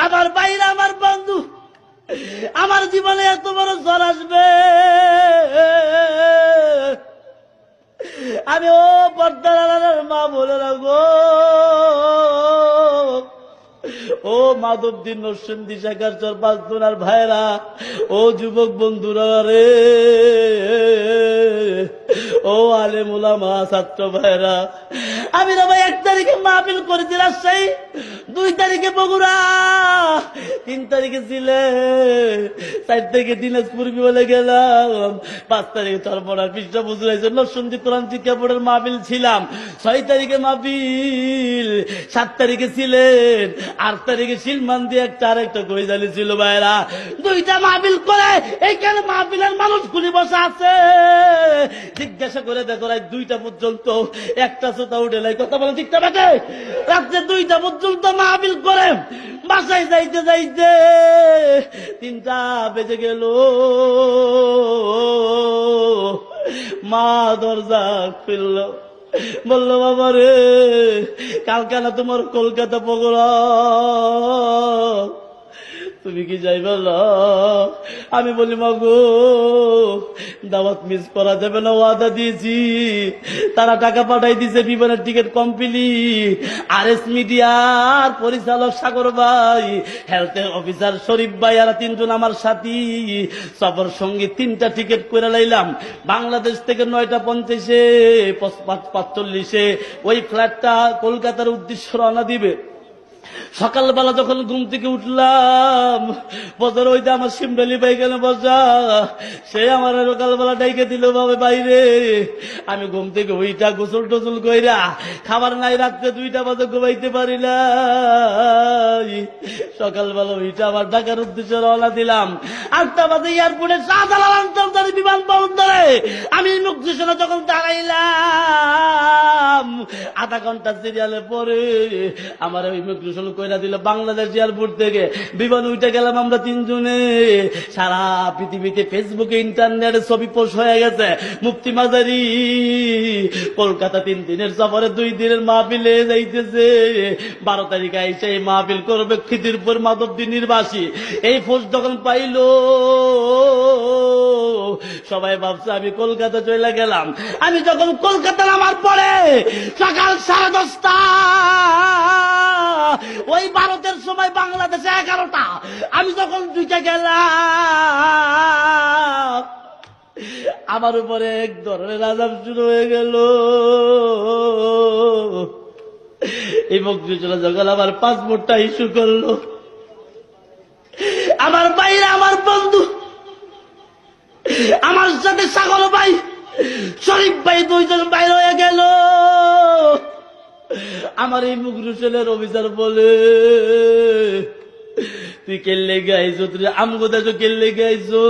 আমার বাইরে আমার বন্ধু, আমার জীবনে এত বড় ঝড় আসবে আমি ও পর্দার মা বলে রাখবো। ও মাধবদীন নরসিংদী শাখার চর পাঁচদোনার ভাইরা, ও যুবক বন্ধুরা রে, ও আলেম উলামা ছাত্র ভাইরা, আমি না ভাই 1 তারিখে মাহফিল করেছি রাজশাহী, 2 তারিখে বগুড়া, 3 তারিখে ছিলে, 4 তারিখে দিনাজপুর বলে গেলাম, 5 তারিখে চরমনার পৃষ্ঠা বুঝলাইছে নরসিংদী কোরআন শিক্ষা বোর্ডের মাহফিল ছিলাম, 6 তারিখে মাহফিল, 7 তারিখে ছিলেন, 8 তারিখে সিলমান দিয়ে আরেকটা কইজালি ছিল ভাইরা। 2টা মাহফিল করে এইখানে মাহফিলের মানুষ গুলি বসে আছে, জিজ্ঞাসা করে দেখো রাত 2টা পর্যন্ত একটা শ্রোতা উঠে নাই, কথা বলে ঠিকটা বেটে, রাত্রে 2টা পর্যন্ত মাহফিল করে বাসায় যাইতে যাইতে 3টা বেজে গেল। মা দরজা খুলল, বললো বাবা রে কালকে না তোমার কলকাতা প্রোগ্রাম, তুমি কি যাই বলো? আমি বলি মাগো দাওয়াত মিস করা যাবে না, ওয়াদা দিয়েছি, তারা টাকা পাঠাই দিয়েছে, বিমানের টিকিট কমপ্লিট, RS মিডিয়ার পরিচালক সাগর ভাই, হেলথ অফিসার শরীফ ভাই আর 3 জন আমার সাথী, সফর সঙ্গে 3টা টিকিট করে লাইলাম। বাংলাদেশ থেকে 9টা 50-এ 45-এ ওই ফ্লাইটটা কলকাতার উদ্দেশ্যে রওনা দিবে। সকালবেলা যখন ঘুম থেকে উঠলাম, বছর ওইটা আমার সিমডালি ভাই গেল বসা, সে আমার সকালবেলা ডাইকে দিল ভাবে বাইরে। আমি ঘুম থেকে ওইটা গোসল টোসল কইরা খাবার নাই, রাত্রে 2টা বাজে ঘুমাইতে পারি না। সকালবেলা ওইটা আবার ঢাকার উদ্দেশ্যে রওনা দিলাম। 8টা বাজে এয়ারপোর্টে শাহজালাল আন্তর্জাতিক বিমানবন্দরে আমি ইমিগ্রেশনে যখন দাঁড়াইলাম, আধা ঘন্টা সিরিয়ালে পরে আমার ইমিগ্রেশন কইরা দিল বাংলাদেশ এয়ারপোর্ট থেকে। বিমান উঠে গেলাম আমরা 3 জনে। সারা পৃথিবীতে ফেসবুকে ইন্টারনেটে ছবি পোস্ট হয়ে গেছে, মুফতি মাজারি কলকাতা 3 দিনের সফরে 2 দিনের মাহফিলে যাইতেছে, 12 তারিখে আইসে এই মাহফিল করবে খিদিরপুর মাধবদী নির্বাসী। এই পোস্ট যখন পাইলো সবাই ভাবছে আমি কলকাতা চলে গেলাম। আমি যখন কলকাতা নামার পরে সকাল 10:30, ওই ভারতের সময় বাংলাদেশে 11টা, আমি যখন 2টা গেলাম আমার উপরে এক ধরনের আযাব শুরু হয়ে গেল। এই মকবুল যখন আমার পাসপোর্টটা ইস্যু করলো, আমার বাইরে আমার বন্ধু, আমার সাথে সাগর ভাই, শরীফ ভাই 2 জন বাইরে হয়ে গেল। আমার এই ইমিগ্রেশনের অফিসার বলে তুই কেল্লে গাইছো, তুই আমগো দেশো কেল্লে গাইছো।